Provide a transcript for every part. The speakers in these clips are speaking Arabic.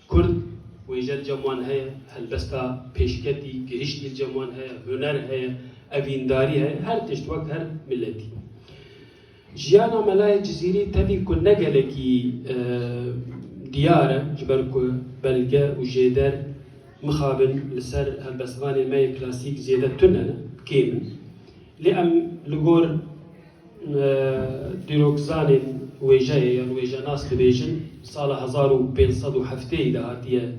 كرد ويجد جموان هي هالبستا بيشكتي جهشتي الجموان هي هنر هي أبينداري هي هر تشتوك هر ملتي جيانا ملاي جزيري تبي كل نقلكي ديارة جبركو بلقة وجيدر مخابن لسر هالبسطان الماي كلاسيك زيادة تننا كيمن لأم لغور ديروكزان ويجاي يعني ويجا ناس لبيجن صالة 1507 إذا هاتية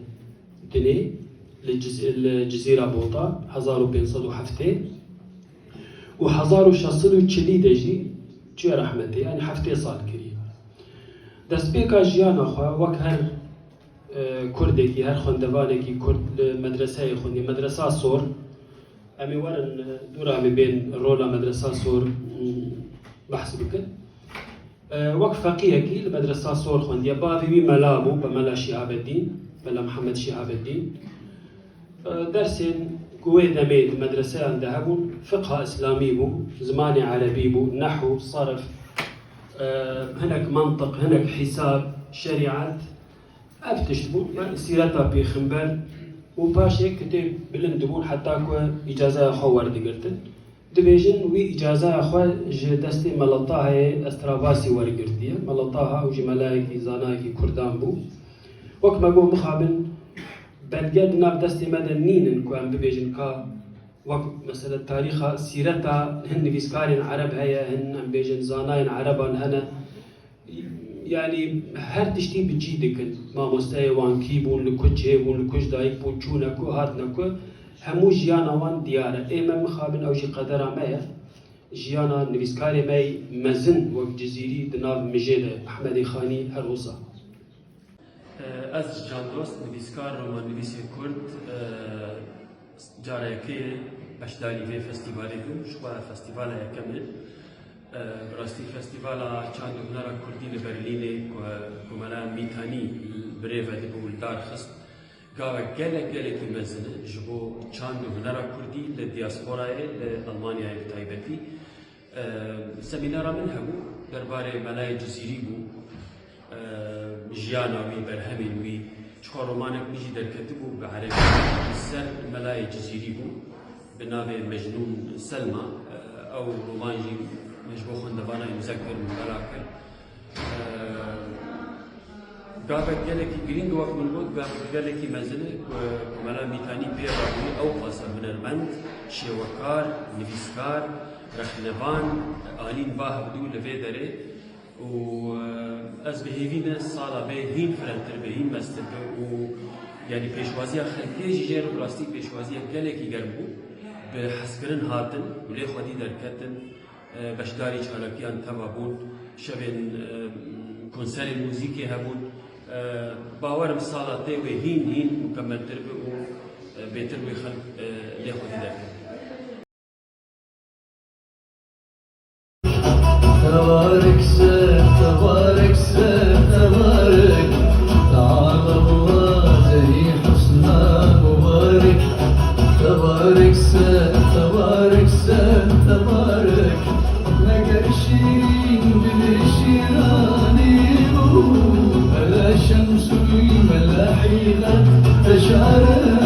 دني الجزيرة بوطا 1507 و 1640 دجي جي رحمتي يعني حفتي صال كريم دست بيكا جيانا خوا وك هر كردكي هر خوندوانكي كرد مدرسة خوندي مدرسة صور أمي ورن دورا بين رولا مدرسة صور بحث بك وك فقيهكي المدرسة صور خوندي بافي ملامو بملا شهاب الدين بلا محمد شهاب الدين درسين قوي دميد مدرسة عندها فقه إسلامي بو زماني عربي بو نحو صرف هناك منطق هناك حساب شريعات أبتشتبون يعني سيرتها بيخنبر وباشي كتب بلندبون حتى كو إجازة خوار دقرتن دبيجن وي إجازة أخوة دستي ملطاها استراباسي ورقرتية ملطاها وجي ملايكي زانايكي كردان بو وكما قو مخابن بلقاد ناب دستي مدنين كو أم ببيجن كا وقت مثلا تاريخ سيرتها هن فيسكارين عرب هيا هن أم بيجن زاناين عربا هنا يعني هر تشتي بتجي دكن ما مستوى وان كيبون لكوج هيبون لكوج دايك بون چونكو هاتنكو همو جيانا وان ديارة ايما مخابن او جي قدرا مايا جيانا نويسكاري ماي مزن وك جزيري دناف مجيدة أحمد خاني هروسا از جان دوست نویسکار رومان نویسی کرد جاره که بشداری في فستیوالی بوم شو فستیوال یکمه راستی فستیوال چند هنر کردی لبرلین و ملا میتانی بریو دیبول دار خست قاوة گله کی مزنه جبو چند هنر کردی لدیاسپورای لألمانیا تایبتی سمینارا من هبو درباره ملای جزیری بو جيانا وي برهمين وي شخور رومانك نيجي دركتبو بعربي سر ملاي جزيري بو بناوي مجنون سلمى او رومانجي مجبو خندبانا مذكر من بلاكر قابك قالكي جرينج وقت من بود قالكي مزنه ملا ميتاني بيرابي او قاسم من المند شيوكار نفيسكار رخنبان آلين باه بدو لفيدري و از بهیوین سالا به هین فرنتر به هین مستر و یعنی پیشوازی خلقی جیر راستی پیشوازی گله کی گرم بود به حسکرن هاتن ولی خودی درکتن بشداری چالکیان تبا بود شبین کنسر موزیکی هبود باورم سالا تی و هین مکمل تر به و بهتر و خلق لی خودی درکتن تبارك سر تبارك سر تبارك تعالى الله زي حسنا مبارك تبارك سر تبارك سر تبارك لقى شيرين بالشيراني بلا شمس الملاحي تشعر